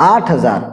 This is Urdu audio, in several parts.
8000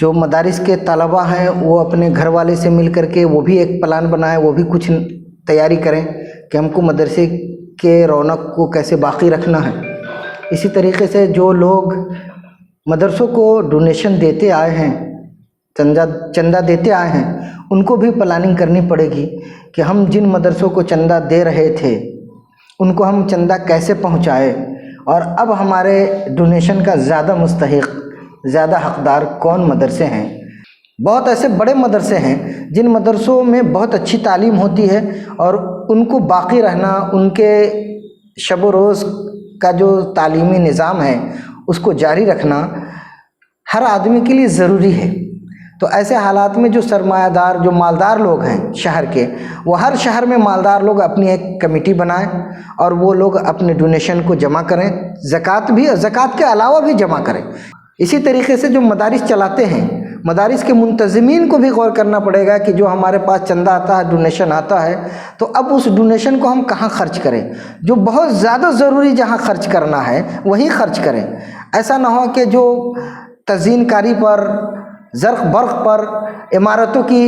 جو مدارس کے طلبہ ہیں وہ اپنے گھر والے سے مل کر کے وہ بھی ایک پلان بنائیں، وہ بھی کچھ تیاری کریں کہ ہم کو مدرسے کے رونق کو کیسے باقی رکھنا ہے۔ اسی طریقے سے جو لوگ مدرسوں کو ڈونیشن دیتے آئے ہیں، چندہ دیتے آئے ہیں، ان کو بھی پلاننگ کرنی پڑے گی کہ ہم جن مدرسوں کو چندہ دے رہے تھے ان کو ہم چندہ کیسے پہنچائے، اور اب ہمارے ڈونیشن کا زیادہ مستحق، زیادہ حقدار کون مدرسے ہیں۔ بہت ایسے بڑے مدرسے ہیں جن مدرسوں میں بہت اچھی تعلیم ہوتی ہے، اور ان کو باقی رہنا، ان کے شب و روز کا جو تعلیمی نظام ہے اس کو جاری رکھنا ہر آدمی کے لیے ضروری ہے۔ تو ایسے حالات میں جو سرمایہ دار، جو مالدار لوگ ہیں شہر کے، وہ ہر شہر میں مالدار لوگ اپنی ایک کمیٹی بنائیں اور وہ لوگ اپنے ڈونیشن کو جمع کریں، زکوٰۃ کے علاوہ بھی جمع کریں۔ اسی طریقے سے جو مدارس چلاتے ہیں، مدارس کے منتظمین کو بھی غور کرنا پڑے گا کہ جو ہمارے پاس چندہ آتا ہے، ڈونیشن آتا ہے، تو اب اس ڈونیشن کو ہم کہاں خرچ کریں۔ جو بہت زیادہ ضروری جہاں خرچ کرنا ہے وہیں خرچ کریں۔ ایسا نہ ہو کہ جو تزئین کاری پر، زرق برق پر، عمارتوں کی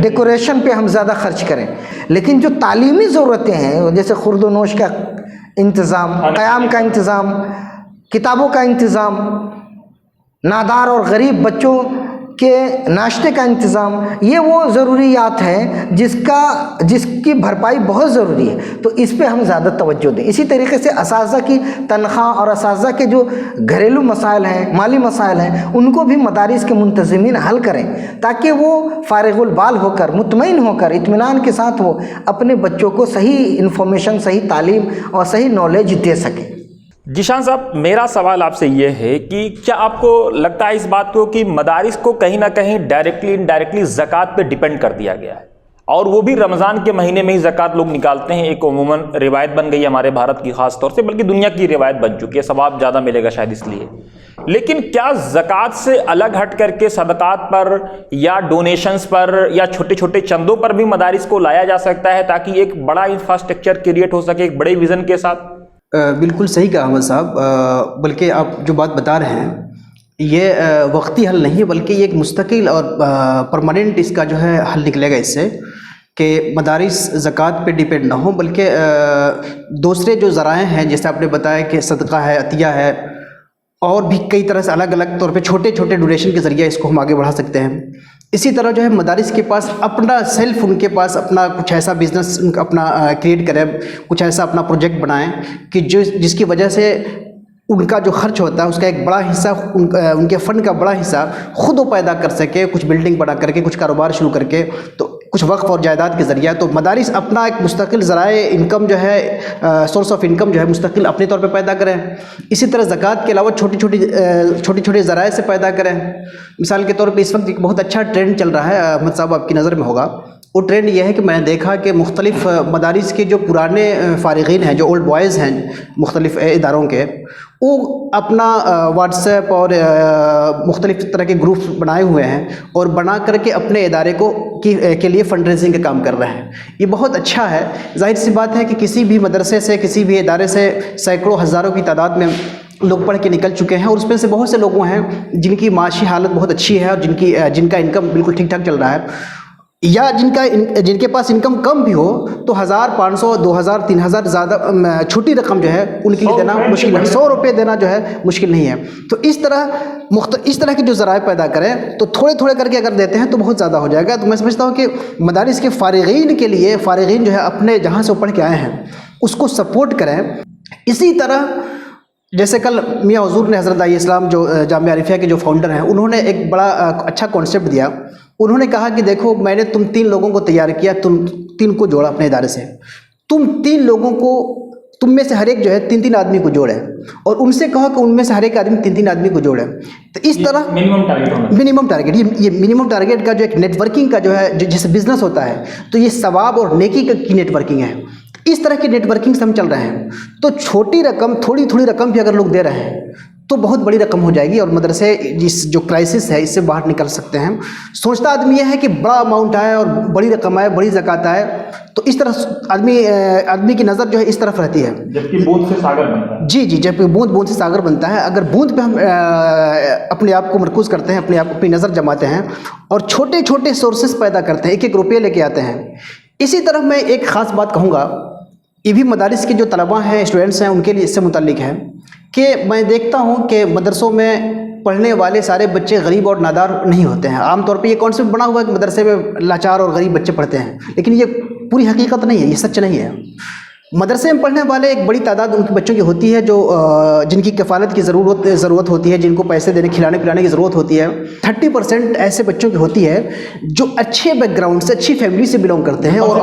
ڈیکوریشن پہ ہم زیادہ خرچ کریں، لیکن جو تعلیمی ضرورتیں ہیں جیسے خورد و نوش کا انتظام، قیام کا انتظام، کتابوں کا انتظام، نادار اور غریب بچوں کے ناشتے کا انتظام، یہ وہ ضروریات ہیں جس کی بھرپائی بہت ضروری ہے، تو اس پہ ہم زیادہ توجہ دیں۔ اسی طریقے سے اساتذہ کی تنخواہ اور اساتذہ کے جو گھریلو مسائل ہیں، مالی مسائل ہیں، ان کو بھی مدارس کے منتظمین حل کریں تاکہ وہ فارغ البال ہو کر، مطمئن ہو کر، اطمینان کے ساتھ وہ اپنے بچوں کو صحیح انفارمیشن، صحیح تعلیم اور صحیح نالج دے سکیں۔ ذیشان صاحب، میرا سوال آپ سے یہ ہے کہ کیا آپ کو لگتا ہے اس بات کو کہ مدارس کو کہیں نہ کہیں ڈائریکٹلی انڈائریکٹلی زکوٰۃ پہ ڈیپینڈ کر دیا گیا ہے، اور وہ بھی رمضان کے مہینے میں ہی زکوٰۃ لوگ نکالتے ہیں؟ ایک عموماً روایت بن گئی ہے ہمارے بھارت کی خاص طور سے، بلکہ دنیا کی روایت بن چکی ہے، ثواب زیادہ ملے گا شاید اس لیے۔ لیکن کیا زکوٰۃ سے الگ ہٹ کر کے صدقات پر یا ڈونیشنز پر یا چھوٹے چھوٹے چندوں پر بھی مدارس کو لایا جا سکتا ہے تاکہ ایک بڑا انفراسٹرکچر کریٹ ہو سکے ایک بڑے ویژن کے ساتھ؟ بالکل صحیح کہا احمد صاحب، بلکہ آپ جو بات بتا رہے ہیں یہ وقتی حل نہیں ہے، بلکہ یہ ایک مستقل اور پرماننٹ اس کا جو ہے حل نکلے گا اس سے، کہ مدارس زکوٰۃ پہ ڈیپینڈ نہ ہوں، بلکہ دوسرے جو ذرائع ہیں جیسے آپ نے بتایا کہ صدقہ ہے، عطیہ ہے، اور بھی کئی طرح سے الگ الگ طور پہ چھوٹے چھوٹے ڈونیشن کے ذریعے اس کو ہم آگے بڑھا سکتے ہیں۔ اسی طرح جو ہے مدارس کے پاس اپنا سیلف، ان کے پاس اپنا کچھ ایسا بزنس اپنا کریٹ کریں، کچھ ایسا اپنا پروجیکٹ بنائیں کہ جس کی وجہ سے ان کا جو خرچ ہوتا ہے اس کا ایک بڑا حصہ، ان کے فنڈ کا بڑا حصہ خود وہ پیدا کر سکے، کچھ بلڈنگ بنا کر کے، کچھ کاروبار شروع کر کے، تو کچھ وقف اور جائیداد کے ذریعہ۔ تو مدارس اپنا ایک مستقل ذرائع انکم جو ہے، سورس آف انکم جو ہے مستقل اپنے طور پہ پیدا کریں۔ اسی طرح زکوٰۃ کے علاوہ چھوٹی چھوٹی ذرائع سے پیدا کریں۔ مثال کے طور پہ اس وقت ایک بہت اچھا ٹرینڈ چل رہا ہے احمد صاحب، آپ کی نظر میں ہوگا، وہ ٹرینڈ یہ ہے کہ میں نے دیکھا کہ مختلف مدارس کے جو پرانے فارغین ہیں، جو اولڈ بوائز ہیں مختلف اداروں کے، وہ اپنا واٹس ایپ اور مختلف طرح کے گروپس بنائے ہوئے ہیں اور بنا کر کے اپنے ادارے کے لیے فنڈ ریزنگ کا کام کر رہے ہیں۔ یہ بہت اچھا ہے۔ ظاہر سی بات ہے کہ کسی بھی مدرسے سے، کسی بھی ادارے سے سینکڑوں ہزاروں کی تعداد میں لوگ پڑھ کے نکل چکے ہیں، اور اس میں سے بہت سے لوگوں ہیں جن کی معاشی حالت بہت اچھی ہے اور جن کا انکم بالکل ٹھیک ٹھاک چل رہا ہے، یا جن کے پاس انکم کم بھی ہو تو 1000، 500، 2000، 3000 زیادہ چھوٹی رقم جو ہے ان کے لیے دینا مشکل ہے، 100 روپے دینا جو ہے مشکل نہیں ہے۔ تو اس طرح کے جو ذرائع پیدا کریں تو تھوڑے تھوڑے کر کے اگر دیتے ہیں تو بہت زیادہ ہو جائے گا۔ تو میں سمجھتا ہوں کہ مدارس کے فارغین کے لیے، فارغین جو ہے اپنے جہاں سے پڑھ کے آئے ہیں اس کو سپورٹ کریں۔ اسی طرح جیسے کل میاں حضور نے، حضرت داعی اسلام جو جامعہ عارفیہ کے جو فاؤنڈر ہیں، انہوں نے ایک بڑا اچھا کانسیپٹ دیا۔ انہوں نے کہا کہ دیکھو، میں نے تم 3 لوگوں کو تیار کیا، تم 3 کو جوڑا اپنے ادارے سے، تم 3 لوگوں کو، تم میں سے ہر ایک جو ہے 3 آدمی کو جوڑے، اور ان سے کہو کہ ان میں سے ہر ایک آدمی 3 آدمی کو جوڑے۔ تو اس طرح منیمم ٹارگیٹ، یہ منیمم ٹارگیٹ کا جو ایک نیٹ ورکنگ کا جو ہے، جیسے بزنس ہوتا ہے تو یہ ثواب اور نیکی کی نیٹ ورکنگ ہے۔ اس طرح کی نیٹ ورکنگ سے ہم چل رہے ہیں۔ تو چھوٹی رقم، تھوڑی رقم بھی اگر لوگ دے رہے ہیں تو بہت بڑی رقم ہو جائے گی اور مدرسے جس جو کرائسس ہے اس سے باہر نکل سکتے ہیں. سوچتا آدمی یہ ہے کہ بڑا اماؤنٹ آئے اور بڑی رقم آئے, بڑی زکوٰۃ آئے, تو اس طرح آدمی کی نظر جو ہے اس طرف رہتی ہے, جبکہ بوند سے ساگر بنتا ہے. جی جب بوند سے ساگر بنتا ہے. اگر بوند پہ ہم اپنے آپ کو مرکوز کرتے ہیں, اپنی نظر جماتے ہیں اور چھوٹے چھوٹے سورسز پیدا کرتے ہیں, 1-1 روپیہ لے کے آتے ہیں. اسی طرح میں ایک خاص بات کہوں گا, یہ بھی مدارس کے جو طلباء ہیں, اسٹوڈنٹس ہیں, ان کے لیے اس سے متعلق ہے کہ میں دیکھتا ہوں کہ مدرسوں میں پڑھنے والے سارے بچے غریب اور نادار نہیں ہوتے ہیں. عام طور پہ یہ کانسیپٹ بنا ہوا ہے کہ مدرسے میں لاچار اور غریب بچے پڑھتے ہیں, لیکن یہ پوری حقیقت نہیں ہے, یہ سچ نہیں ہے. مدرسے میں پڑھنے والے ایک بڑی تعداد ان کے بچوں کی ہوتی ہے جو جن کی کفالت کی ضرورت ہوتی ہے, جن کو پیسے دینے کھلانے پلانے کی ضرورت ہوتی ہے. 30% ایسے بچوں کی ہوتی ہے جو اچھے بیک گراؤنڈ سے, اچھی فیملی سے بلونگ کرتے ہیں اور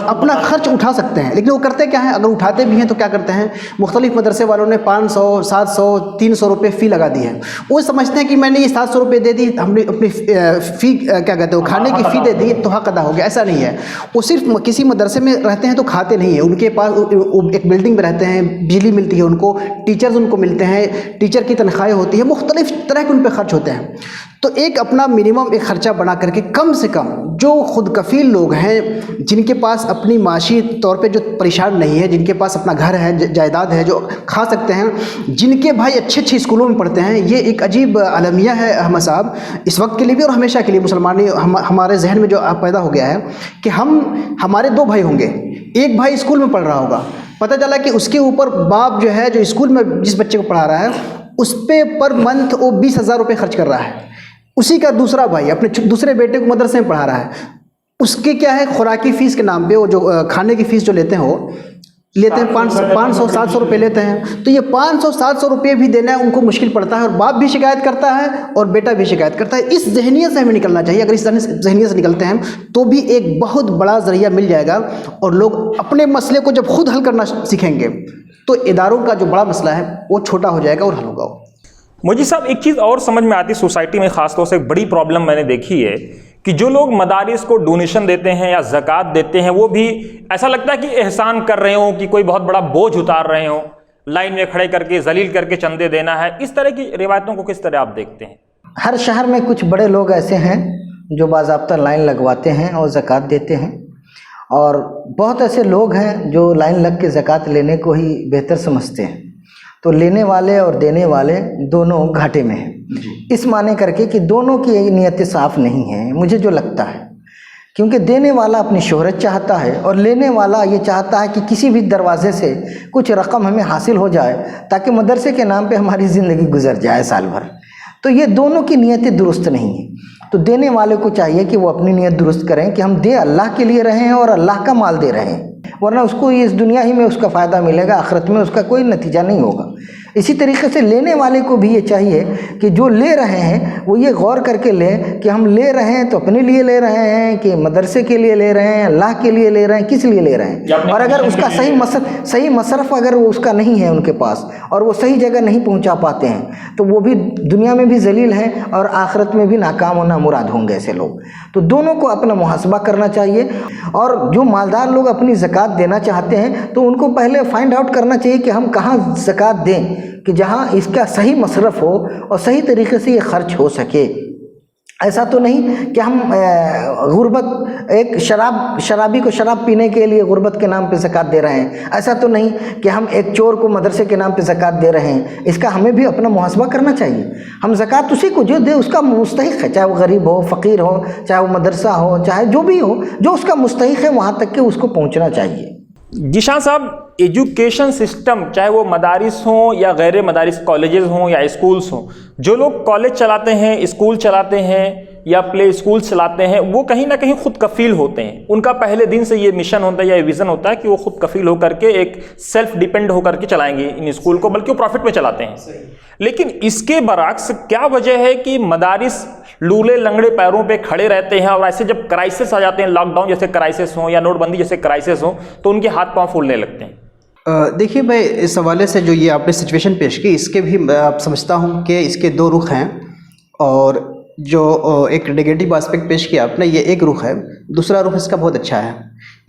اپنا خرچ اٹھا سکتے ہیں. لیکن وہ کرتے کیا ہیں, اگر اٹھاتے بھی ہیں تو کیا کرتے ہیں, مختلف مدرسے والوں نے 500, 700, 300 روپے فی لگا دی ہے. وہ سمجھتے ہیں کہ میں نے یہ 700 روپے دے دی, ہم نے اپنی فی کیا کہتے ہیں کھانے کی فی دے دی تو حق ادا ہو گیا. ایسا نہیں ہے. وہ صرف کسی مدرسے میں رہتے ہیں تو کھاتے نہیں ہیں, ان کے پاس ایک بلڈنگ میں رہتے ہیں, بجلی ملتی ہے ان کو, ٹیچرز ان کو ملتے ہیں, ٹیچر کی تنخواہیں ہوتی ہیں, مختلف طرح کے ان پہ خرچ ہوتے ہیں. تو ایک اپنا منیمم ایک خرچہ بنا کر کے کم سے کم جو خود کفیل لوگ ہیں, جن کے پاس اپنی معاشی طور پہ جو پریشان نہیں ہے, جن کے پاس اپنا گھر ہے, جائیداد ہے, جو کھا سکتے ہیں, جن کے بھائی اچھے اسکولوں میں پڑھتے ہیں, یہ ایک عجیب المیہ ہے احمد صاحب اس وقت کے لیے بھی اور ہمیشہ کے لیے. مسلمانی ہمارے ذہن میں جو پیدا ہو گیا ہے کہ ہمارے 2 بھائی ہوں گے, ایک بھائی اسکول میں پڑھ رہا ہوگا, پتہ چلا کہ اس کے اوپر باپ جو ہے جو اسکول میں جس بچے کو پڑھا رہا ہے اس پہ پر منتھ وہ 20,000 روپے خرچ کر رہا ہے. اسی کا دوسرا بھائی اپنے دوسرے بیٹے کو مدرسے میں پڑھا رہا ہے, اس کے کیا ہے خوراکی فیس کے نام پہ وہ جو کھانے کی فیس جو لیتے ہیں وہ لیتے ہیں 500-700 روپے لیتے ہیں. تو یہ 500-700 روپے بھی دینا ان کو مشکل پڑتا ہے اور باپ بھی شکایت کرتا ہے اور بیٹا بھی شکایت کرتا ہے. اس ذہنیت سے ہمیں نکلنا چاہیے. اگر اس ذہنیت سے نکلتے ہیں تو بھی ایک بہت بڑا ذریعہ مل جائے گا اور لوگ اپنے مسئلے کو جب خود حل کرنا سیکھیں گے تو اداروں کا جو بڑا مسئلہ ہے وہ چھوٹا ہو جائے گا اور حل ہوگا. مجھے صاحب ایک چیز اور سمجھ میں آتی سوسائٹی میں, خاص طور سے ایک بڑی پرابلم میں نے دیکھی ہے کہ جو لوگ مدارس کو ڈونیشن دیتے ہیں یا زکوٰۃ دیتے ہیں, وہ بھی ایسا لگتا ہے کہ احسان کر رہے ہوں, کہ کوئی بہت بڑا بوجھ اتار رہے ہوں, لائن میں کھڑے کر کے ذلیل کر کے چندے دینا ہے. اس طرح کی روایتوں کو کس طرح آپ دیکھتے ہیں؟ ہر شہر میں کچھ بڑے لوگ ایسے ہیں جو باضابطہ لائن لگواتے ہیں اور زکوٰۃ دیتے ہیں, اور بہت ایسے لوگ ہیں جو لائن لگ کے زکوٰۃ لینے کو ہی بہتر سمجھتے ہیں. تو لینے والے اور دینے والے دونوں گھاٹے میں ہیں, اس معنی کر کے کہ دونوں کی نیت صاف نہیں ہے مجھے جو لگتا ہے, کیونکہ دینے والا اپنی شہرت چاہتا ہے اور لینے والا یہ چاہتا ہے کہ کسی بھی دروازے سے کچھ رقم ہمیں حاصل ہو جائے تاکہ مدرسے کے نام پہ ہماری زندگی گزر جائے سال بھر. تو یہ دونوں کی نیتیں درست نہیں ہیں. تو دینے والے کو چاہیے کہ وہ اپنی نیت درست کریں کہ ہم دے اللہ کے لیے رہے ہیں اور اللہ کا مال دے رہے ہیں, ورنہ اس کو اس دنیا ہی میں اس کا فائدہ ملے گا, آخرت میں اس کا کوئی نتیجہ نہیں ہوگا. اسی طریقے سے لینے والے کو بھی یہ چاہیے کہ جو لے رہے ہیں وہ یہ غور کر کے لیں کہ ہم لے رہے ہیں تو اپنے لیے لے رہے ہیں کہ مدرسے کے لیے لے رہے ہیں, اللہ کے لیے لے رہے ہیں, کس لیے لے رہے ہیں. اور اگر اس کا صحیح مصرف اگر وہ اس کا نہیں ہے ان کے پاس اور وہ صحیح جگہ نہیں پہنچا پاتے ہیں تو وہ بھی دنیا میں بھی ذلیل ہیں اور آخرت میں بھی ناکام ہونا مراد ہوں گے ایسے لوگ. تو دونوں کو اپنا محاسبہ کرنا چاہیے. اور جو مالدار لوگ اپنی زکوٰۃ دینا چاہتے ہیں تو ان کو پہلے فائنڈ آؤٹ کرنا چاہیے کہ ہم کہاں زکوٰۃ دیں کہ جہاں اس کا صحیح مصرف ہو اور صحیح طریقے سے یہ خرچ ہو سکے. ایسا تو نہیں کہ ہم غربت ایک شرابی کو شراب پینے کے لیے غربت کے نام پہ زکوٰۃ دے رہے ہیں. ایسا تو نہیں کہ ہم ایک چور کو مدرسے کے نام پہ زکوٰۃ دے رہے ہیں. اس کا ہمیں بھی اپنا محاسبہ کرنا چاہیے. ہم زکوٰۃ اسی کو جو دے اس کا مستحق ہے, چاہے وہ غریب ہو, فقیر ہو, چاہے وہ مدرسہ ہو, چاہے جو بھی ہو, جو اس کا مستحق ہے وہاں تک کہ اس کو پہنچنا چاہیے. ذیشان صاحب, ایجوکیشن سسٹم چاہے وہ مدارس ہوں یا غیر مدارس کالجز ہوں یا اسکولز ہوں, جو لوگ کالج چلاتے ہیں, اسکول چلاتے ہیں یا پلے اسکول چلاتے ہیں, وہ کہیں نہ کہیں خود کفیل ہوتے ہیں. ان کا پہلے دن سے یہ مشن ہوتا ہے یا یہ ویژن ہوتا ہے کہ وہ خود کفیل ہو کر کے ایک سیلف ڈیپینڈ ہو کر کے چلائیں گے ان اسکول کو, بلکہ وہ پروفٹ میں چلاتے ہیں. لیکن اس کے برعکس کیا وجہ ہے کہ مدارس لولے لنگڑے پیروں پہ کھڑے رہتے ہیں اور ایسے جب کرائسس آ جاتے ہیں, لاک ڈاؤن جیسے کرائسس ہوں یا نوٹ بندی جیسے کرائسس ہوں, تو ان کے ہاتھ پاؤں پھولنے لگتے ہیں؟ دیکھیے میں اس حوالے سے جو یہ آپ نے سچویشن پیش کی, اس کے بھی آپ سمجھتا ہوں کہ اس کے 2 رخ ہیں. اور جو ایک نیگیٹو آسپیکٹ پیش کیا آپ نے, یہ ایک رخ ہے. دوسرا رخ اس کا بہت اچھا ہے.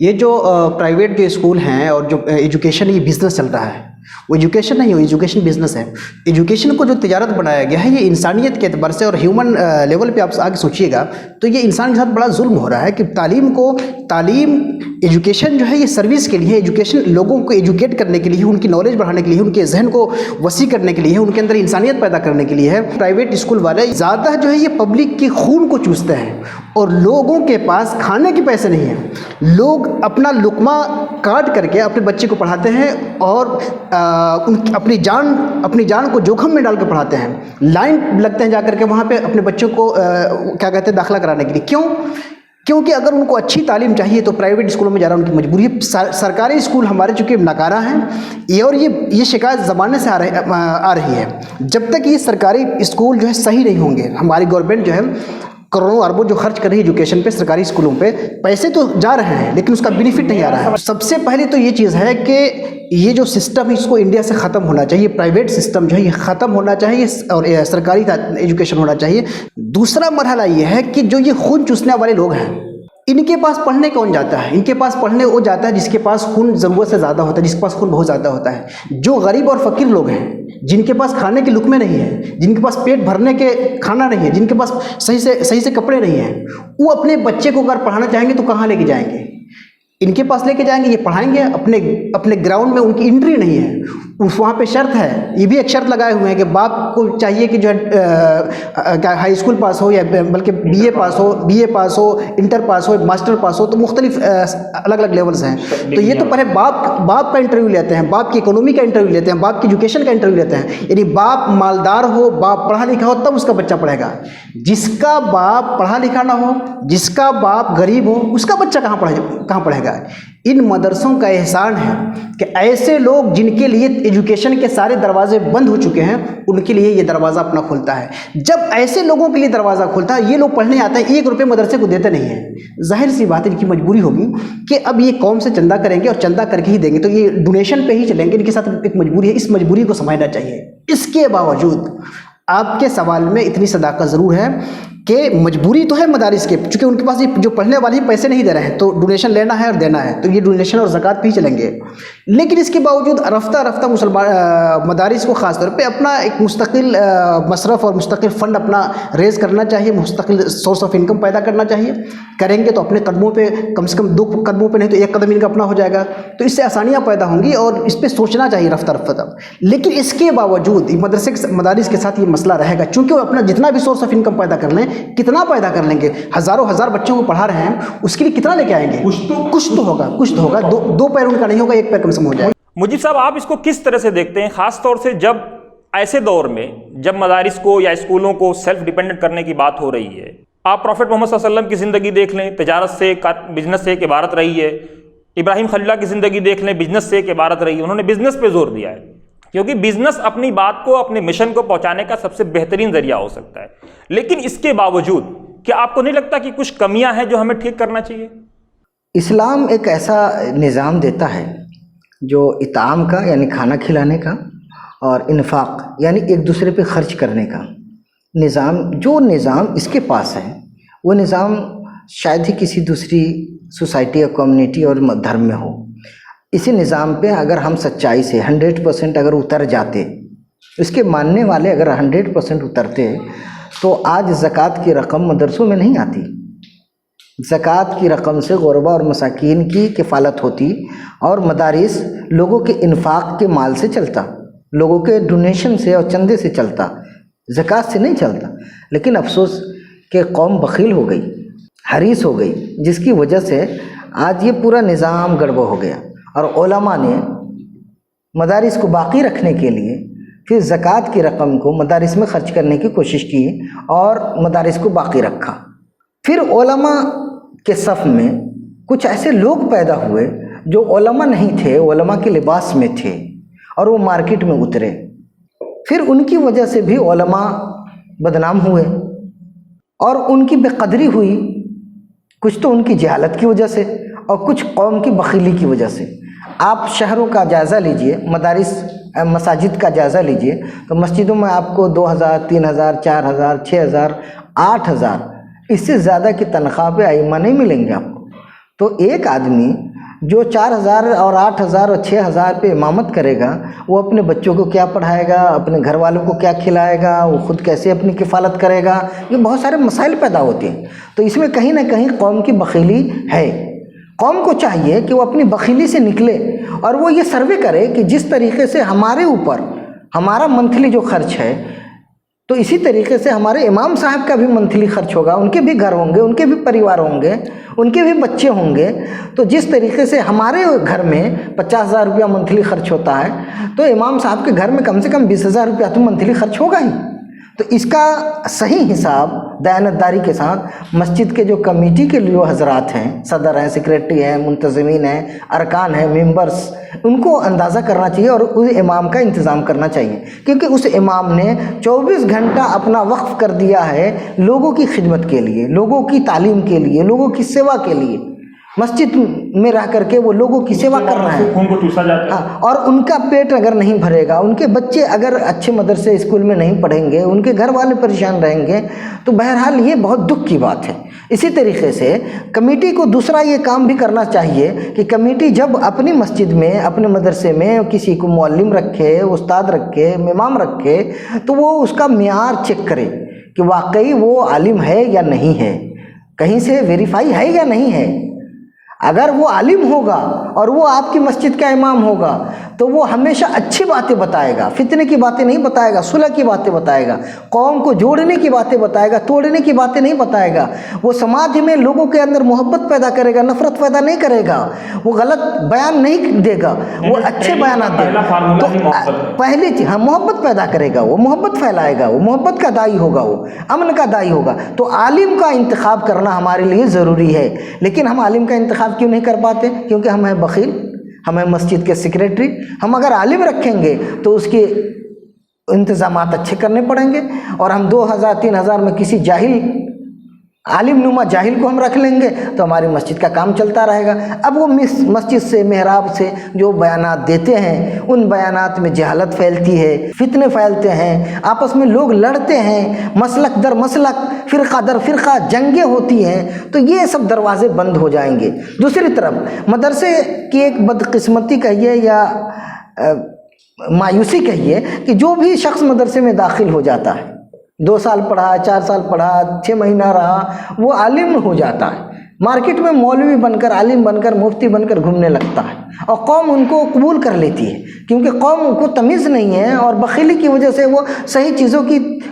یہ جو پرائیویٹ جو اسکول ہیں اور جو ایجوکیشن یہ بزنس چل رہا ہے, وہ ایجوکیشن نہیں ہے، ایجوکیشن بزنس ہے. ایجوکیشن کو جو تجارت بنایا گیا ہے، یہ انسانیت کے اعتبار سے اور ہیومن لیول پہ آپ آگے سوچیے گا تو یہ انسان کے ساتھ بڑا ظلم ہو رہا ہے کہ تعلیم ایجوکیشن جو ہے یہ سروس کے لیے، ایجوکیشن لوگوں کو ایجوکیٹ کرنے کے لیے، ان کی نالج بڑھانے کے لیے، ان کے ذہن کو وسیع کرنے کے لیے، ان کے اندر انسانیت پیدا کرنے کے لیے ہے. پرائیویٹ اسکول والے زیادہ جو ہے یہ پبلک کی خون کو چوستے ہیں اور لوگوں کے پاس کھانے کے پیسے نہیں ہیں. لوگ اپنا لقمہ کاٹ کر کے اپنے بچے کو پڑھاتے ہیں اور اپنی جان کو جوخم میں ڈال کے پڑھاتے ہیں. لائن لگتے ہیں جا کر کے وہاں پہ اپنے بچوں کو کیا کہتے ہیں داخلہ کرانے کے لیے. کیونکہ اگر ان کو اچھی تعلیم چاہیے تو پرائیویٹ اسکولوں میں جانا ان کی مجبوری ہے. سرکاری اسکول ہمارے چونکہ ناکارہ ہیں اور یہ شکایت زمانے سے آ رہی ہے. جب تک یہ سرکاری اسکول جو ہے صحیح نہیں ہوں گے، ہماری گورنمنٹ جو ہے کروڑوں اربوں جو خرچ کر رہی ہے ایجوکیشن پہ، سرکاری اسکولوں پہ، پیسے تو جا رہے ہیں لیکن اس کا بینیفٹ نہیں آ رہا ہے. سب سے پہلے تو یہ چیز ہے کہ یہ جو سسٹم اس کو انڈیا سے ختم ہونا چاہیے. پرائیویٹ سسٹم جو ہے یہ ختم ہونا چاہیے اور سرکاری ایجوکیشن ہونا چاہیے. دوسرا مرحلہ یہ ہے کہ جو یہ خون چوسنے والے لوگ ہیں، ان کے پاس پڑھنے کون جاتا ہے؟ ان کے پاس پڑھنے وہ جاتا ہے جس کے پاس خون ضرورت سے زیادہ ہوتا ہے، جس کے پاس خون بہت زیادہ ہوتا ہے. جو غریب اور فقیر لوگ ہیں، جن کے پاس کھانے کے لقمے نہیں ہیں، جن کے پاس پیٹ بھرنے کے کھانا نہیں ہے، جن کے پاس صحیح سے کپڑے نہیں ہیں، وہ اپنے بچے کو اگر پڑھانا چاہیں گے تو کہاں لے کے جائیں گے؟ ان کے پاس لے کے جائیں گے، یہ پڑھائیں گے. اپنے گراؤنڈ میں ان کی انٹری نہیں ہے. وہاں پہ شرط ہے، یہ بھی ایک شرط لگائے ہوئے ہیں کہ باپ کو چاہیے کہ جو ہے ہائی اسکول پاس ہو یا بلکہ بی اے پاس ہو، انٹر پاس ہو، ماسٹر پاس ہو. تو مختلف الگ الگ لیولز ہیں. تو یہ تو پہلے باپ کا انٹرویو لیتے ہیں، باپ کی اکنومی کا انٹرویو لیتے ہیں، باپ کی ایجوکیشن کا انٹرویو لیتے ہیں. یعنی باپ مالدار ہو، باپ پڑھا لکھا ہو تب اس کا بچہ پڑھے گا. جس کا باپ پڑھا لکھا نہ ہو، جس کا باپ غریب ہو، اس کا بچہ کہاں پڑھے گا؟ ان مدرسوں کا احسان ہے کہ ایسے لوگ جن کے لیے ایجوکیشن کے سارے دروازے بند ہو چکے ہیں، ان کے لیے یہ دروازہ اپنا کھولتا ہے. جب ایسے لوگوں کے لیے دروازہ کھولتا ہے، یہ لوگ پڑھنے آتے ہیں، 1 روپے مدرسے کو دیتے نہیں ہیں. ظاہر سی بات ہے ان کی مجبوری ہوگی کہ اب یہ قوم سے چندہ کریں گے اور چندہ کر کے ہی دیں گے، تو یہ ڈونیشن پہ ہی چلیں گے. ان کے ساتھ ایک مجبوری ہے، اس مجبوری کو سمجھنا چاہیے. اس کے باوجود آپ کے سوال میں اتنی صداقت ضرور ہے کہ مجبوری تو ہے مدارس کے، چونکہ ان کے پاس جو پڑھنے والے پیسے نہیں دے رہے ہیں تو ڈونیشن لینا ہے اور دینا ہے، تو یہ ڈونیشن اور زکوٰۃ پہ ہی چلیں گے. لیکن اس کے باوجود رفتہ مدارس کو خاص طور پہ اپنا ایک مستقل مصرف اور مستقل فنڈ اپنا ریز کرنا چاہیے، مستقل سورس آف انکم پیدا کرنا چاہیے. کریں گے تو اپنے قدموں پہ، کم سے کم 2 قدموں پہ نہیں تو 1 قدم ان کا اپنا ہو جائے گا. تو اس سے آسانیاں پیدا ہوں گی اور اس پہ سوچنا چاہیے رفتہ. لیکن اس کے باوجود مدارس کے ساتھ یہ مسئلہ رہے گا، چونکہ وہ اپنا جتنا بھی سورس آف انکم پیدا کر لیں، کتنا پیدا کر لیں گے؟ ہزار بچوں کو پڑھا رہے ہیں، اس کے لیے کتنا لے کے آئیں گے؟ کچھ تو ہوگا. دو پیر ان کا نہیں ہوگا، 1 پیر کم سے کم ہو جائے. مجیب صاحب، آپ اس کو کس طرح سے دیکھتے ہیں، خاص طور سے جب ایسے دور میں جب مدارس کو یا اسکولوں کو سیلف ڈیپینڈنٹ کرنے کی بات ہو رہی ہے؟ آپ پروفیٹ محمد صلی اللہ علیہ وسلم کی زندگی دیکھ لیں، تجارت سے، بزنس سے ایک عبارت رہی ہے. ابراہیم خلیل اللہ کی زندگی دیکھ لیں، بزنس سے ایک عبارت رہی ہے. انہوں نے بزنس پہ زور دیا ہے کیونکہ بزنس اپنی بات کو، اپنے مشن کو پہنچانے کا سب سے بہترین ذریعہ ہو سکتا ہے. لیکن اس کے باوجود کیا آپ کو نہیں لگتا کہ کچھ کمیاں ہیں جو ہمیں ٹھیک کرنا چاہیے؟ اسلام ایک ایسا نظام دیتا ہے جو اطعام کا یعنی کھانا کھلانے کا اور انفاق یعنی ایک دوسرے پہ خرچ کرنے کا نظام اس کے پاس ہے، وہ نظام شاید ہی کسی دوسری سوسائٹی یا کمیونٹی اور دھرم میں ہو. اسی نظام پہ اگر ہم سچائی سے 100% اگر اتر جاتے، اس کے ماننے والے اگر 100% اترتے، تو آج زکوٰۃ کی رقم مدرسوں میں نہیں آتی. زکوٰۃ کی رقم سے غربا اور مساکین کی کفالت ہوتی اور مدارس لوگوں کے انفاق کے مال سے چلتا، لوگوں کے ڈونیشن سے اور چندے سے چلتا، زکوٰۃ سے نہیں چلتا. لیکن افسوس کہ قوم بخیل ہو گئی، حریص ہو گئی، جس کی وجہ سے آج یہ پورا نظام گڑبڑ ہو گیا. اور علماء نے مدارس کو باقی رکھنے کے لیے پھر زکوٰۃ کی رقم کو مدارس میں خرچ کرنے کی کوشش کی اور مدارس کو باقی رکھا. پھر علماء کے صف میں کچھ ایسے لوگ پیدا ہوئے جو علماء نہیں تھے، علماء کے لباس میں تھے اور وہ مارکیٹ میں اترے. پھر ان کی وجہ سے بھی علماء بدنام ہوئے اور ان کی بے قدری ہوئی، کچھ تو ان کی جہالت کی وجہ سے اور کچھ قوم کی بخیلی کی وجہ سے. آپ شہروں کا جائزہ لیجئے، مساجد کا جائزہ لیجئے، تو مسجدوں میں آپ کو 2000 3000 4000 6000 8000 اس سے زیادہ کی تنخواہ پہ ائمہ نہیں ملیں گے آپ کو. تو ایک آدمی جو 4,000 اور 8,000 اور 6,000 پہ امامت کرے گا وہ اپنے بچوں کو کیا پڑھائے گا، اپنے گھر والوں کو کیا کھلائے گا، وہ خود کیسے اپنی کفالت کرے گا، یہ بہت سارے مسائل پیدا ہوتے ہیں۔ تو اس میں کہیں نہ کہیں قوم کی بخیلی ہے۔ قوم کو چاہیے کہ وہ اپنی بخیلی سے نکلے اور وہ یہ سروے کرے کہ جس طریقے سے ہمارے اوپر ہمارا منتھلی جو خرچ ہے تو اسی طریقے سے ہمارے امام صاحب کا بھی منتھلی خرچ ہوگا، ان کے بھی گھر ہوں گے، ان کے بھی پریوار ہوں گے، ان کے بھی بچے ہوں گے۔ تو جس طریقے سے ہمارے گھر میں 50,000 روپیہ منتھلی خرچ ہوتا ہے تو امام صاحب کے گھر میں کم سے کم 20,000 روپیہ تو منتھلی خرچ ہوگا ہی۔ تو اس کا صحیح حساب دیانتداری کے ساتھ مسجد کے جو کمیٹی کے جو حضرات ہیں، صدر ہیں، سیکریٹری ہیں، منتظمین ہیں، ارکان ہیں، ممبرز، ان کو اندازہ کرنا چاہیے اور اس امام کا انتظام کرنا چاہیے، کیونکہ اس امام نے 24 گھنٹہ اپنا وقف کر دیا ہے لوگوں کی خدمت کے لیے، لوگوں کی تعلیم کے لیے، لوگوں کی سیوا کے لیے۔ مسجد میں رہ کر کے وہ لوگوں کی سیوا کر رہا ہے، اور ان کا پیٹ اگر نہیں بھرے گا، ان کے بچے اگر اچھے مدرسے اسکول میں نہیں پڑھیں گے، ان کے گھر والے پریشان رہیں گے، تو بہرحال یہ بہت دکھ کی بات ہے۔ اسی طریقے سے کمیٹی کو دوسرا یہ کام بھی کرنا چاہیے کہ کمیٹی جب اپنی مسجد میں، اپنے مدرسے میں کسی کو معلم رکھے، استاد رکھے، امام رکھے، تو وہ اس کا معیار چیک کرے کہ واقعی وہ عالم ہے یا نہیں ہے، کہیں سے ویریفائی ہے یا نہیں ہے۔ اگر وہ عالم ہوگا اور وہ آپ کی مسجد کا امام ہوگا تو وہ ہمیشہ اچھی باتیں بتائے گا، فتنے کی باتیں نہیں بتائے گا، صلح کی باتیں بتائے گا، قوم کو جوڑنے کی باتیں بتائے گا، توڑنے کی باتیں نہیں بتائے گا۔ وہ سماج میں لوگوں کے اندر محبت پیدا کرے گا، نفرت پیدا نہیں کرے گا، وہ غلط بیان نہیں دے گا، وہ اچھے بیانات دے گا۔ تو پہلی چیز محبت پیدا کرے گا، وہ محبت پھیلائے گا، وہ محبت کا داعی ہوگا، وہ امن کا داعی ہوگا۔ تو عالم کا انتخاب کرنا ہمارے لیے ضروری ہے، لیکن ہم عالم کا انتخاب کیوں نہیں کر پاتے؟ کیونکہ ہم ہیں بخیل، ہم ہیں مسجد کے سیکریٹری۔ ہم اگر عالم رکھیں گے تو اس کے انتظامات اچھے کرنے پڑیں گے، اور ہم 2,000 3,000 میں کسی جاہل، عالم نما جاہل کو ہم رکھ لیں گے تو ہماری مسجد کا کام چلتا رہے گا۔ اب وہ مسجد سے، محراب سے جو بیانات دیتے ہیں ان بیانات میں جہالت پھیلتی ہے، فتنے پھیلتے ہیں، آپس میں لوگ لڑتے ہیں، مسلک در مسلک، فرقہ در فرقہ جنگیں ہوتی ہیں، تو یہ سب دروازے بند ہو جائیں گے۔ دوسری طرف مدرسے کی ایک بدقسمتی کہیے یا مایوسی کہیے کہ جو بھی شخص مدرسے میں داخل ہو جاتا ہے، 2 سال پڑھا، 4 سال پڑھا، 6 مہینہ رہا، وہ عالم ہو جاتا ہے، مارکیٹ میں مولوی بن کر، عالم بن کر، مفتی بن کر گھومنے لگتا ہے، اور قوم ان کو قبول کر لیتی ہے، کیونکہ قوم کو تمیز نہیں ہے اور بخیلی کی وجہ سے وہ صحیح چیزوں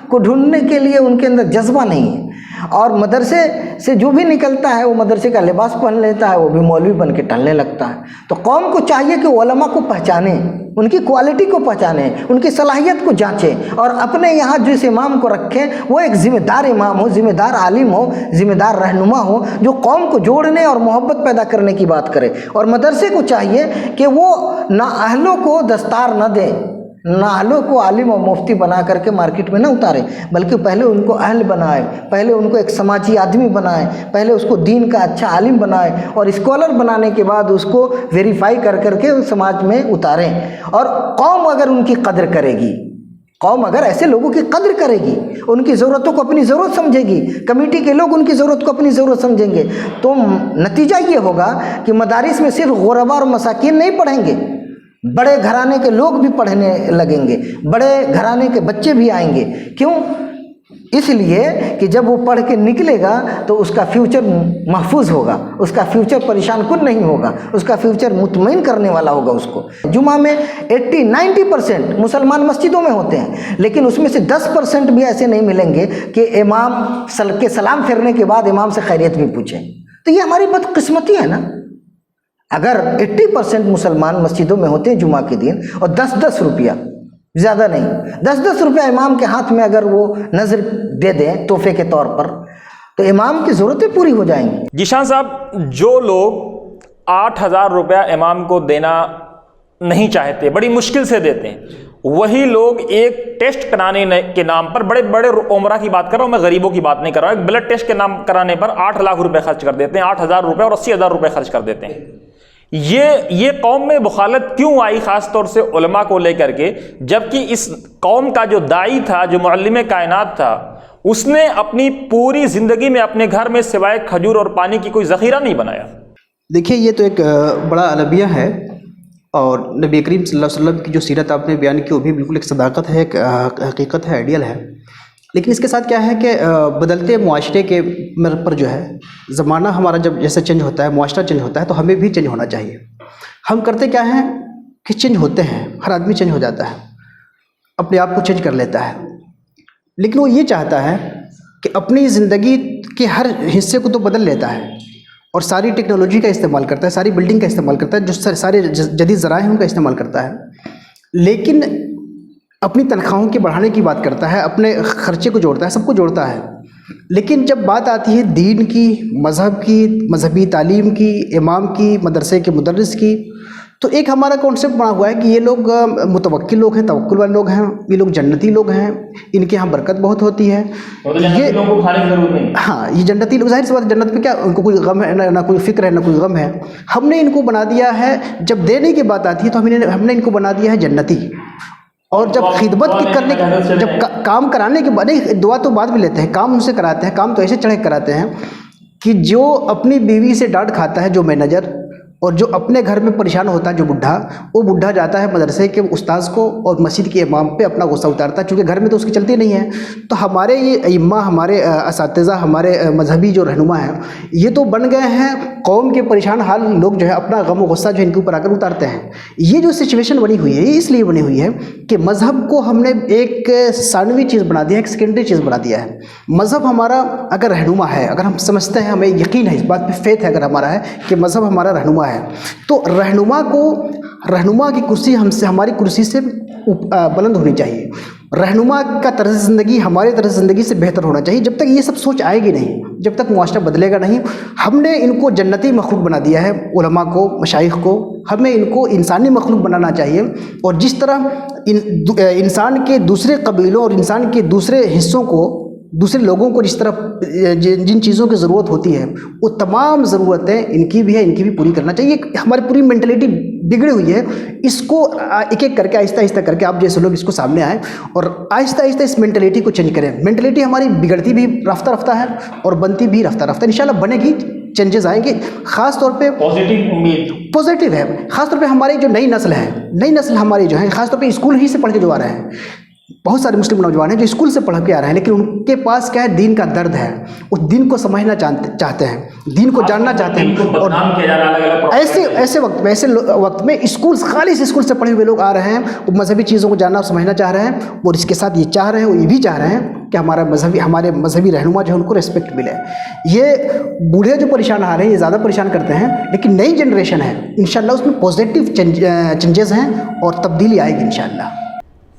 کو ڈھونڈنے کے لیے ان کے اندر جذبہ نہیں ہے۔ اور مدرسے سے جو بھی نکلتا ہے وہ مدرسے کا لباس پہن لیتا ہے، وہ بھی مولوی بن کے ٹہلنے لگتا ہے۔ تو قوم کو چاہیے کہ علماء کو پہچانیں، ان کی کوالٹی کو پہچانیں، ان کی صلاحیت کو جانچیں، اور اپنے یہاں جس امام کو رکھیں وہ ایک ذمہ دار امام ہو، ذمہ دار عالم ہو، ذمہ دار رہنما ہو، جو قوم کو جوڑنے اور محبت پیدا کرنے کی بات کرے۔ اور مدرسے کو چاہیے کہ وہ نااہلوں کو دستار نہ دے، نااہلوں کو عالم اور مفتی بنا کر کے مارکیٹ میں نہ اتارے، بلکہ پہلے ان کو اہل بنائے، پہلے ان کو ایک سماجی آدمی بنائے، پہلے اس کو دین کا اچھا عالم بنائے، اور اسکالر بنانے کے بعد اس کو ویریفائی کر کر کے سماج میں اتاریں۔ اور قوم اگر ان کی قدر کرے گی، قوم اگر ایسے لوگوں کی قدر کرے گی، ان کی ضرورتوں کو اپنی ضرورت سمجھے گی، کمیٹی کے لوگ ان کی ضرورت کو اپنی ضرورت سمجھیں گے، تو نتیجہ یہ ہوگا کہ مدارس میں صرف غربا اور مساکین نہیں پڑھیں گے، بڑے گھرانے کے لوگ بھی پڑھنے لگیں گے، بڑے گھرانے کے بچے بھی آئیں گے۔ کیوں؟ اس لیے کہ جب وہ پڑھ کے نکلے گا تو اس کا فیوچر محفوظ ہوگا، اس کا فیوچر پریشان کن نہیں ہوگا، اس کا فیوچر مطمئن کرنے والا ہوگا اس کو۔ جمعہ میں 80-90% مسلمان مسجدوں میں ہوتے ہیں، لیکن اس میں سے 10% بھی ایسے نہیں ملیں گے کہ امام کے سلام پھیرنے کے بعد امام سے خیریت بھی پوچھیں۔ تو یہ ہماری بدقسمتی ہے نا۔ اگر 80% مسلمان مسجدوں میں ہوتے ہیں جمعہ کے دن، اور 10-10 روپیہ، زیادہ نہیں، 10-10 روپیہ امام کے ہاتھ میں اگر وہ نظر دے دیں تحفے کے طور پر، تو امام کی ضرورتیں پوری ہو جائیں گی۔ ذیشان صاحب، جو لوگ 8,000 روپیہ امام کو دینا نہیں چاہتے، بڑی مشکل سے دیتے ہیں، وہی لوگ ایک ٹیسٹ کرانے کے نام پر، بڑے بڑے عمرہ کی بات کر رہا ہوں میں، غریبوں کی بات نہیں کر رہا ہوں، ایک بلڈ ٹیسٹ کے نام کرانے پر 8 لاکھ روپے خرچ کر دیتے ہیں، 8,000 روپے اور 80,000 روپے خرچ کر دیتے ہیں۔ یہ قوم میں بخالت کیوں آئی، خاص طور سے علماء کو لے کر کے، جبکہ اس قوم کا جو داعی تھا، جو معلم کائنات تھا، اس نے اپنی پوری زندگی میں اپنے گھر میں سوائے کھجور اور پانی کی کوئی ذخیرہ نہیں بنایا؟ دیکھیے یہ تو ایک بڑا المیہ ہے، اور نبی کریم صلی اللہ علیہ وسلم کی جو سیرت آپ نے بیان کی وہ بھی بالکل ایک صداقت ہے، ایک حقیقت ہے، آئیڈیل ہے. لیکن اس کے ساتھ کیا ہے کہ بدلتے معاشرے کے پر جو ہے زمانہ ہمارا جب جیسے چینج ہوتا ہے، معاشرہ چینج ہوتا ہے، تو ہمیں بھی چینج ہونا چاہیے. ہم کرتے کیا ہیں کہ چینج ہوتے ہیں، ہر آدمی چینج ہو جاتا ہے، اپنے آپ کو چینج کر لیتا ہے، لیکن وہ یہ چاہتا ہے کہ اپنی زندگی کے ہر حصے کو تو بدل لیتا ہے اور ساری ٹیکنالوجی کا استعمال کرتا ہے، ساری بلڈنگ کا استعمال کرتا ہے، جو سارے جدید ذرائع ہیں ان کا استعمال کرتا ہے، لیکن اپنی تنخواہوں کے بڑھانے کی بات کرتا ہے، اپنے خرچے کو جوڑتا ہے، سب کو جوڑتا ہے. لیکن جب بات آتی ہے دین کی، مذہب کی، مذہبی تعلیم کی، امام کی، مدرسے کے مدرس کی، تو ایک ہمارا کانسیپٹ بنا ہوا ہے کہ یہ لوگ متوکل لوگ ہیں، توکل والے لوگ ہیں، یہ لوگ جنتی لوگ ہیں، ان کے ہاں برکت بہت ہوتی ہے. یہ لوگوں کو کھانے کی ضرورت نہیں. ہاں، یہ جنتی لوگ، ظاہر سی بات، جنت میں کیا ان کو کوئی غم ہے، نہ کوئی فکر ہے، نہ کوئی غم ہے. ہم نے ان کو بنا دیا ہے، جب دینے کی بات آتی ہے تو ہم نے ان کو بنا دیا ہے جنتی. اور جب خدمت کی کرنے جب کام کرانے کے بعد، دعا تو بعد میں لیتے ہیں، کام ان سے کراتے ہیں. کام تو ایسے چڑھے کراتے ہیں کہ جو اپنی بیوی سے ڈانٹ کھاتا ہے، جو مینیجر، اور جو اپنے گھر میں پریشان ہوتا ہے جو بڈھا، وہ بڈھا جاتا ہے مدرسے کے استاذ کو اور مسجد کے امام پہ اپنا غصہ اتارتا ہے، چونکہ گھر میں تو اس کی چلتی نہیں ہے. تو ہمارے یہ ائمہ، ہمارے اساتذہ، ہمارے مذہبی جو رہنما ہیں، یہ تو بن گئے ہیں قوم کے پریشان حال لوگ جو ہے اپنا غم و غصہ جو ان کے اوپر آ کر اتارتے ہیں. یہ جو سچویشن بنی ہوئی ہے یہ اس لیے بنی ہوئی ہے کہ مذہب کو ہم نے ایک ثانوی چیز بنا دیا ہے، ایک سیکنڈری چیز بنا دیا ہے. مذہب ہمارا اگر رہنما ہے، اگر ہم سمجھتے ہیں، ہمیں یقین ہے اس بات پہ، فیتھ ہے اگر ہمارا ہے کہ مذہب ہمارا رہنما ہے، تو رہنما کی کرسی ہماری کرسی سے بلند ہونی چاہیے. رہنما کا طرز زندگی ہمارے طرز زندگی سے بہتر ہونا چاہیے. جب تک یہ سب سوچ آئے گی نہیں، جب تک معاشرہ بدلے گا نہیں. ہم نے ان کو جنتی مخلوق بنا دیا ہے، علماء کو، مشائخ کو. ہمیں ان کو انسانی مخلوق بنانا چاہیے. اور جس طرح انسان کے دوسرے قبیلوں اور انسان کے دوسرے حصوں کو، دوسرے لوگوں کو جس طرح جن چیزوں کی ضرورت ہوتی ہے، وہ تمام ضرورتیں ان کی بھی ہے، ان کی بھی پوری کرنا چاہیے. ہماری پوری مینٹلٹی بگڑی ہوئی ہے. اس کو ایک ایک کر کے، آہستہ آہستہ کر کے، آپ جیسے لوگ اس کو سامنے آئیں اور آہستہ آہستہ اس مینٹلٹی کو چینج کریں. مینٹلٹی ہماری بگڑتی بھی رفتہ رفتہ ہے اور بنتی بھی رفتہ رفتہ. انشاءاللہ بنے گی، چینجز آئیں گے. خاص طور پہ پازیٹیو ہے. خاص طور پہ ہماری جو نئی نسل ہے، نئی نسل ہماری جو ہے، خاص طور پہ اسکول ہی سے پڑھ کے جو آ رہے ہیں، بہت سارے مسلم نوجوان ہیں جو اسکول سے پڑھ کے آ رہے ہیں، لیکن ان کے پاس کیا ہے، دین کا درد ہے. وہ دین کو سمجھنا چاہتے ہیں، دین کو جاننا چاہتے ہیں. اور ایسے وقت میں اسکول، خالص اسکول سے پڑھے ہوئے لوگ آ رہے ہیں، وہ مذہبی چیزوں کو جاننا اور سمجھنا چاہ رہے ہیں. اور اس کے ساتھ یہ چاہ رہے ہیں، وہ یہ بھی چاہ رہے ہیں کہ ہمارے مذہبی رہنما جو ہے ان کو ریسپیکٹ ملے. یہ بوڑھے جو پریشان آ رہے ہیں یہ زیادہ پریشان کرتے ہیں، لیکن نئی جنریشن ہے، انشاءاللہ اس میں پازیٹیو چینجز ہیں اور تبدیلی آئے گی انشاءاللہ.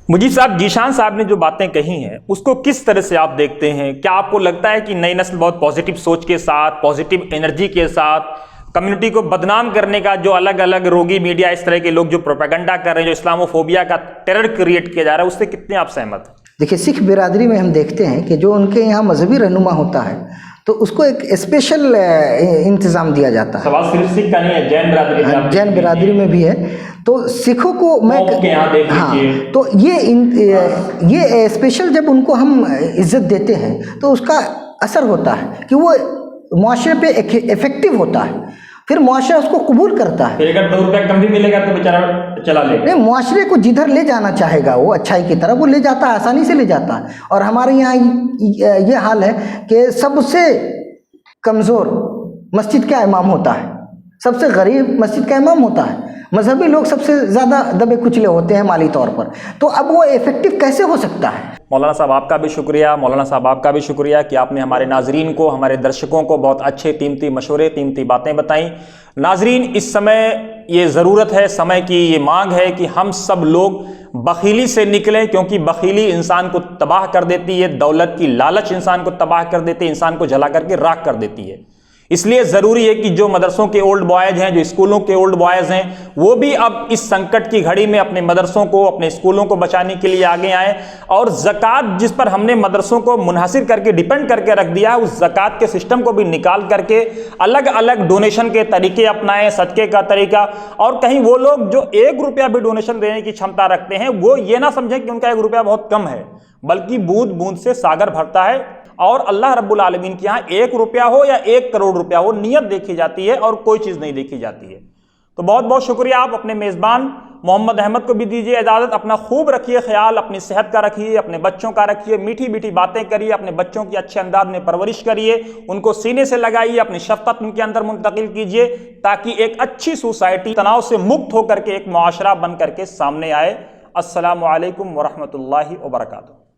مجید صاحب، ذیشان صاحب نے جو باتیں کہی ہیں اس کو کس طرح سے آپ دیکھتے ہیں؟ کیا آپ کو لگتا ہے کہ نئی نسل بہت پازیٹیو سوچ کے ساتھ، پازیٹیو انرجی کے ساتھ، کمیونٹی کو بدنام کرنے کا جو الگ الگ روگی میڈیا، اس طرح کے لوگ جو پروپیگنڈا کر رہے ہیں، جو اسلاموفوبیا کا ٹیرر کریٹ کیا جا رہا ہے، اس سے کتنے آپ سہمت ہیں؟ دیکھیے، سکھ برادری میں ہم دیکھتے ہیں کہ جو ان کے یہاں مذہبی رہنما ہوتا ہے تو اس کو ایک اسپیشل انتظام دیا جاتا ہے. سوال صرف سکھ کا نہیں ہے، جین برادری میں بھی ہے. تو سکھوں کو تو یہ اسپیشل جب ان کو ہم عزت دیتے ہیں تو اس کا اثر ہوتا ہے کہ وہ معاشرے پہ افیکٹو ہوتا ہے. پھر معاشرہ اس کو قبول کرتا ہے. اگر 2 روپے کم بھی ملے گا تو بیچارہ چلا لے گا. نہیں، معاشرے کو جدھر لے جانا چاہے گا وہ اچھائی کی طرف، وہ لے جاتا ہے، آسانی سے لے جاتا ہے. اور ہمارے یہاں یہ حال ہے کہ سب سے کمزور مسجد کا امام ہوتا ہے، سب سے غریب مسجد کا امام ہوتا ہے. مذہبی لوگ سب سے زیادہ دبے کچلے ہوتے ہیں مالی طور پر. تو اب وہ افیکٹو کیسے ہو سکتا ہے؟ مولانا صاحب آپ کا بھی شکریہ. مولانا صاحب آپ کا بھی شکریہ کہ آپ نے ہمارے ناظرین کو، ہمارے درشکوں کو بہت اچھے قیمتی مشورے، قیمتی باتیں بتائیں. ناظرین، اس سمے یہ ضرورت ہے، سمے کی یہ مانگ ہے کہ ہم سب لوگ بخیلی سے نکلیں، کیونکہ بخیلی انسان کو تباہ کر دیتی ہے. دولت کی لالچ انسان کو تباہ کر دیتی ہے، انسان کو جلا کر کے راکھ کر دیتی ہے. اس لیے ضروری ہے کہ جو مدرسوں کے اولڈ بوائز ہیں، جو اسکولوں کے اولڈ بوائز ہیں، وہ بھی اب اس سنکٹ کی گھڑی میں اپنے مدرسوں کو، اپنے اسکولوں کو بچانے کے لیے آگے آئیں. اور زکوٰۃ جس پر ہم نے مدرسوں کو منحصر کر کے، ڈیپینڈ کر کے رکھ دیا ہے، اس زکوٰۃ کے سسٹم کو بھی نکال کر کے الگ الگ ڈونیشن کے طریقے اپنائیں، صدقے کا طریقہ. اور کہیں وہ لوگ جو 1 روپیہ بھی ڈونیشن دینے کی چھمتا رکھتے ہیں، وہ یہ نہ سمجھیں کہ ان کا 1 روپیہ بہت کم ہے، بلکہ بوند بوند سے ساگر بھرتا ہے. اور اللہ رب العالمین کے یہاں 1 روپیہ ہو یا 1 کروڑ روپیہ ہو، نیت دیکھی جاتی ہے اور کوئی چیز نہیں دیکھی جاتی ہے۔ تو بہت بہت شکریہ، آپ اپنے میزبان محمد احمد کو بھی دیجیے اجازت، اپنا خوب رکھیے خیال، اپنی صحت کا رکھیے، اپنے بچوں کا رکھیے، میٹھی میٹھی باتیں کریے، اپنے بچوں کی اچھے انداز میں پرورش کریے، ان کو سینے سے لگائیے، اپنی شفقت ان کے اندر منتقل کیجیے تاکہ ایک اچھی سوسائٹی تناؤ سے مکت ہو کر کے ایک معاشرہ بن کر کے سامنے آئے۔ السلام علیکم ورحمۃ اللہ وبرکاتہ۔